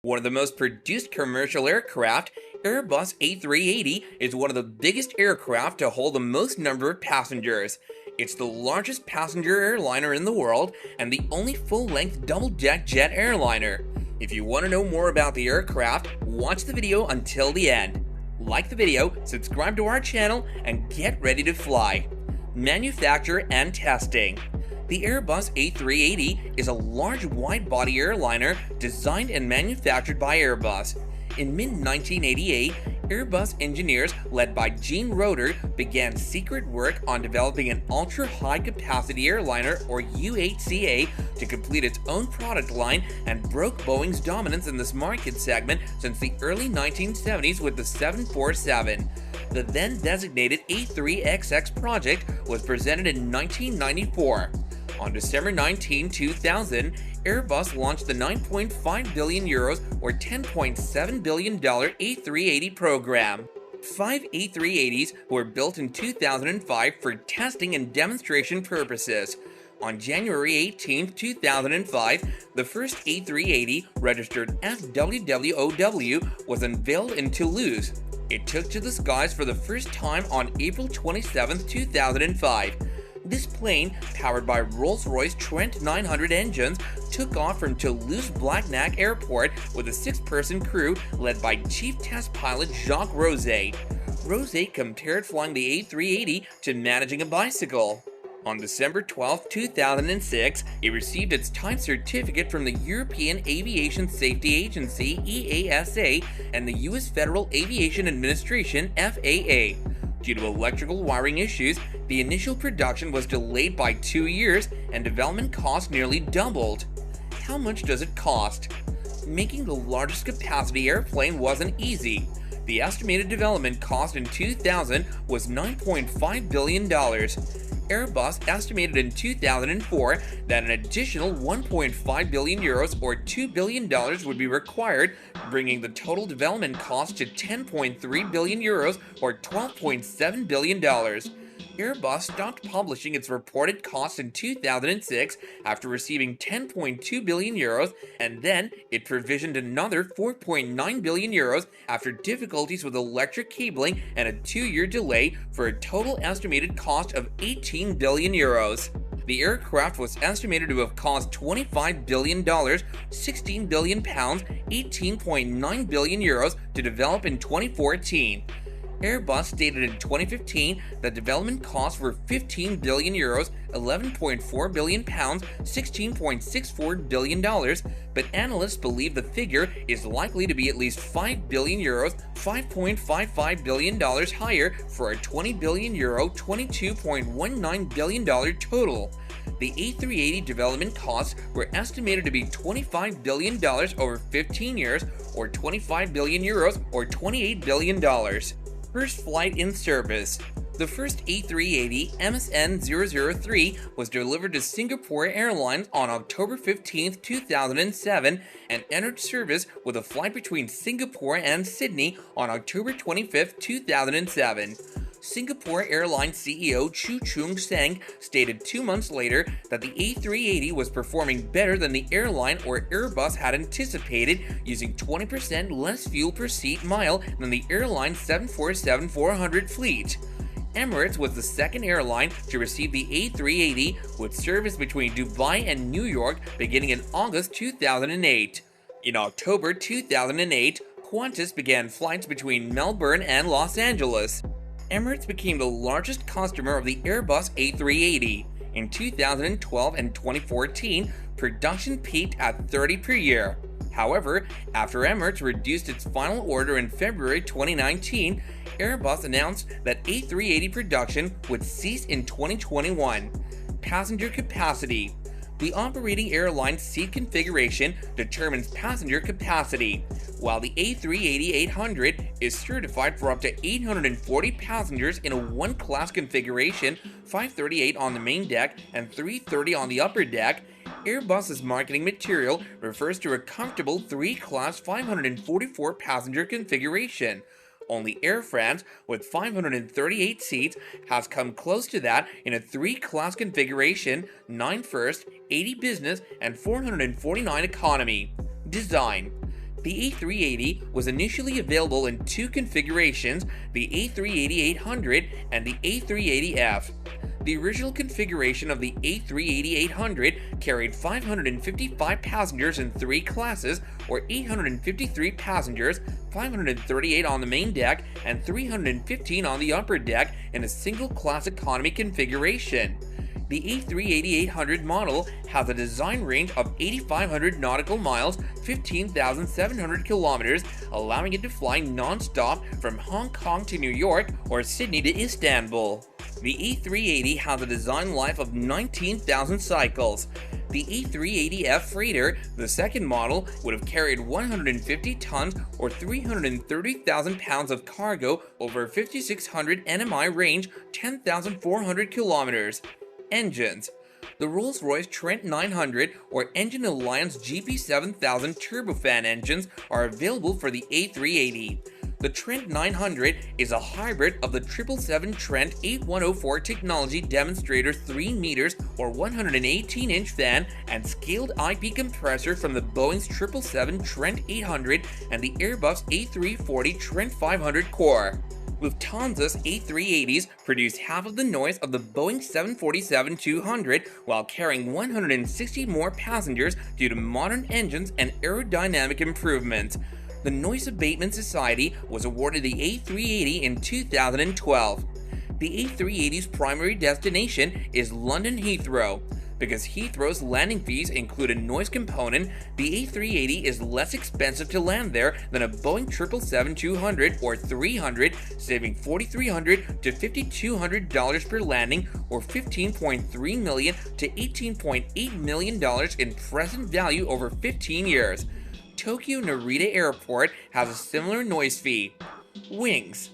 One of the most produced commercial aircraft, Airbus A380 is one of the biggest aircraft to hold the most number of passengers. It's the largest passenger airliner in the world and the only full-length double-deck jet airliner. If you want to know more about the aircraft, watch the video until the end. Like the video, subscribe to our channel, and get ready to fly. Manufacture and testing. The Airbus A380 is a large wide-body airliner designed and manufactured by Airbus. In mid-1988, Airbus engineers led by Gene Roeder began secret work on developing an ultra-high-capacity airliner, or UHCA, to complete its own product line and broke Boeing's dominance in this market segment since the early 1970s with the 747. The then designated A3XX project was presented in 1994. On December 19, 2000, Airbus launched the 9.5 billion euros or $10.7 billion A380 program. 5 A380s were built in 2005 for testing and demonstration purposes. On January 18, 2005, the first A380, registered FWWOW, was unveiled in Toulouse. It took to the skies for the first time on April 27, 2005. This plane, powered by Rolls-Royce Trent 900 engines, took off from Toulouse-Blagnac Airport with a 6-person crew led by Chief Test Pilot Jacques Rosay. Rosay compared flying the A380 to managing a bicycle. On December 12, 2006, it received its type certificate from the European Aviation Safety Agency (EASA) and the U.S. Federal Aviation Administration (FAA). Due to electrical wiring issues, the initial production was delayed by 2 years and development costs nearly doubled. How much does it cost? Making the largest capacity airplane wasn't easy. The estimated development cost in 2000 was $9.5 billion. Airbus estimated in 2004 that an additional 1.5 billion euros or $2 billion would be required, bringing the total development cost to 10.3 billion euros or $12.7 billion. Airbus stopped publishing its reported costs in 2006 after receiving 10.2 billion euros, and then it provisioned another 4.9 billion euros after difficulties with electric cabling and a 2-year delay, for a total estimated cost of 18 billion euros. The aircraft was estimated to have cost $25 billion, 16 billion pounds, 18.9 billion euros to develop in 2014. Airbus stated in 2015 that development costs were 15 billion euros, 11.4 billion pounds, $16.64 billion, but analysts believe the figure is likely to be at least 5 billion euros, $5.55 billion higher, for a 20 billion euro, $22.19 billion total. The A380 development costs were estimated to be $25 billion over 15 years, or 25 billion euros, or $28 billion. First flight in service. The first A380 MSN-003 was delivered to Singapore Airlines on October 15, 2007 and entered service with a flight between Singapore and Sydney on October 25, 2007. Singapore Airlines CEO Chu Chung Seng stated 2 months later that the A380 was performing better than the airline or Airbus had anticipated, using 20% less fuel per seat mile than the airline's 747-400 fleet. Emirates was the second airline to receive the A380, with service between Dubai and New York beginning in August 2008. In October 2008, Qantas began flights between Melbourne and Los Angeles. Emirates became the largest customer of the Airbus A380. In 2012 and 2014, production peaked at 30 per year. However, after Emirates reduced its final order in February 2019, Airbus announced that A380 production would cease in 2021. Passenger capacity. The operating airline's seat configuration determines passenger capacity. While the A380-800 is certified for up to 840 passengers in a one-class configuration, 538 on the main deck and 330 on the upper deck, Airbus's marketing material refers to a comfortable 3-class 544 passenger configuration. Only Air France, with 538 seats, has come close to that in a 3-class configuration: 9 first, 80 business, and 449 economy. Design. The A380 was initially available in two configurations, the A380-800 and the A380F. The original configuration of the A380-800 carried 555 passengers in three classes, or 853 passengers, 538 on the main deck and 315 on the upper deck in a single class economy configuration. The A380-800 model has a design range of 8,500 nautical miles, 15,700 kilometers, allowing it to fly non-stop from Hong Kong to New York or Sydney to Istanbul. The A380 has a design life of 19,000 cycles. The A380F freighter, the second model, would have carried 150 tons or 330,000 pounds of cargo over 5,600 nmi range, 10,400 kilometers. Engines. The Rolls-Royce Trent 900 or Engine Alliance GP7000 turbofan engines are available for the A380. The Trent 900 is a hybrid of the 777 Trent 8104 technology demonstrator 3 meters or 118-inch fan and scaled IP compressor from the Boeing's 777 Trent 800 and the Airbus A340 Trent 500 core. Lufthansa's A380s produce half of the noise of the Boeing 747-200 while carrying 160 more passengers due to modern engines and aerodynamic improvements. The Noise Abatement Society was awarded the A380 in 2012. The A380's primary destination is London Heathrow. Because Heathrow's landing fees include a noise component, the A380 is less expensive to land there than a Boeing 777-200 or 300, saving $4,300 to $5,200 per landing or $15.3 million to $18.8 million in present value over 15 years. Tokyo Narita Airport has a similar noise fee. Wings.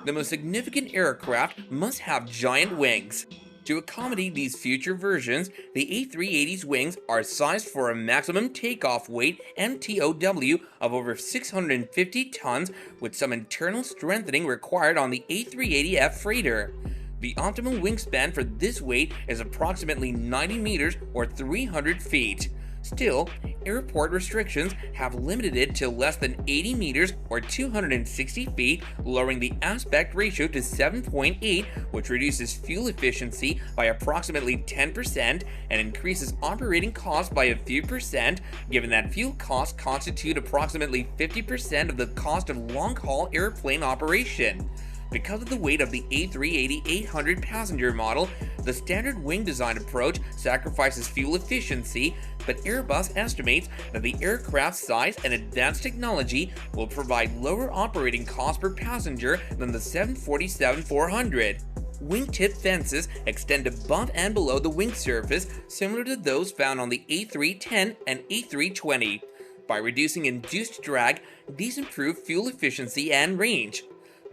The most significant aircraft must have giant wings. To accommodate these future versions, the A380's wings are sized for a maximum takeoff weight MTOW of over 650 tons, with some internal strengthening required on the A380F freighter. The optimal wingspan for this weight is approximately 90 meters or 300 feet. Still, airport restrictions have limited it to less than 80 meters or 260 feet, lowering the aspect ratio to 7.8, which reduces fuel efficiency by approximately 10% and increases operating costs by a few percent, given that fuel costs constitute approximately 50% of the cost of long-haul airplane operation. Because of the weight of the A380-800 passenger model, the standard wing design approach sacrifices fuel efficiency, but Airbus estimates that the aircraft's size and advanced technology will provide lower operating costs per passenger than the 747-400. Wingtip fences extend above and below the wing surface, similar to those found on the A310 and A320. By reducing induced drag, these improve fuel efficiency and range.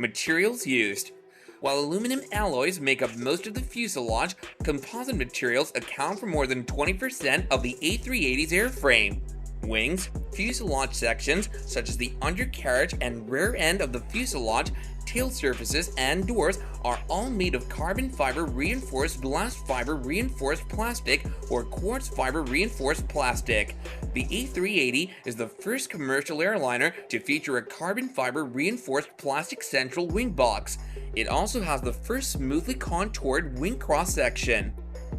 Materials used. While aluminum alloys make up most of the fuselage, composite materials account for more than 20% of the A380's airframe. Wings, fuselage sections such as the undercarriage and rear end of the fuselage, tail surfaces, and doors are all made of carbon fiber reinforced glass fiber reinforced plastic or quartz fiber reinforced plastic. The A380 is the first commercial airliner to feature a carbon fiber reinforced plastic central wing box. It also has the first smoothly contoured wing cross-section.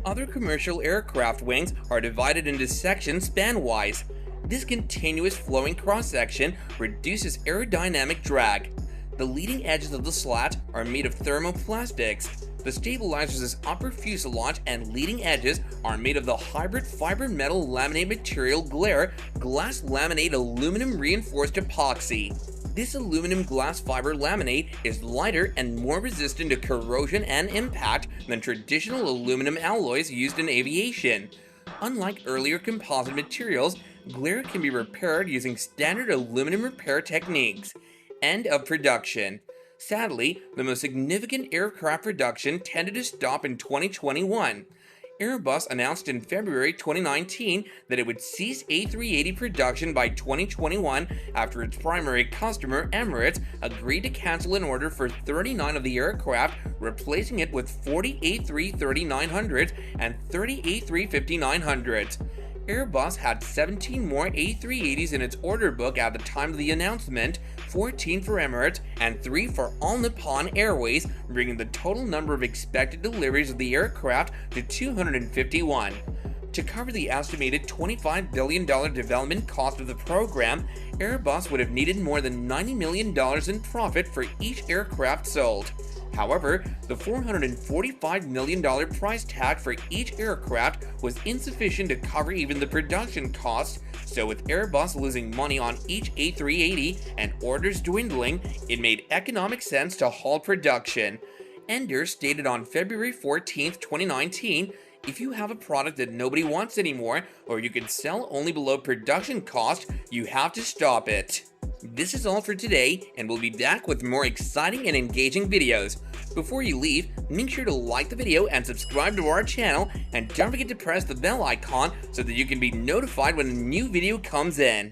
Other commercial aircraft wings are divided into sections span-wise. This continuous flowing cross-section reduces aerodynamic drag. The leading edges of the slats are made of thermoplastics. The stabilizers' upper fuselage and leading edges are made of the hybrid fiber metal laminate material Glare glass laminate aluminum reinforced epoxy. This aluminum glass fiber laminate is lighter and more resistant to corrosion and impact than traditional aluminum alloys used in aviation. Unlike earlier composite materials, Glare can be repaired using standard aluminum repair techniques. End of production. Sadly, the most significant aircraft production tended to stop in 2021. Airbus announced in February 2019 that it would cease A380 production by 2021 after its primary customer, Emirates, agreed to cancel an order for 39 of the aircraft, replacing it with 40 A330-900s and 30 A350-900s. Airbus had 17 more A380s in its order book at the time of the announcement, 14 for Emirates and 3 for All Nippon Airways, bringing the total number of expected deliveries of the aircraft to 251. To cover the estimated $25 billion development cost of the program, Airbus would have needed more than $90 million in profit for each aircraft sold. However, the $445 million price tag for each aircraft was insufficient to cover even the production costs, so with Airbus losing money on each A380 and orders dwindling, it made economic sense to halt production. Ender stated on February 14, 2019, "If you have a product that nobody wants anymore, or you can sell only below production cost, you have to stop it." This is all for today, and we'll be back with more exciting and engaging videos. Before you leave, make sure to like the video and subscribe to our channel, and don't forget to press the bell icon so that you can be notified when a new video comes in.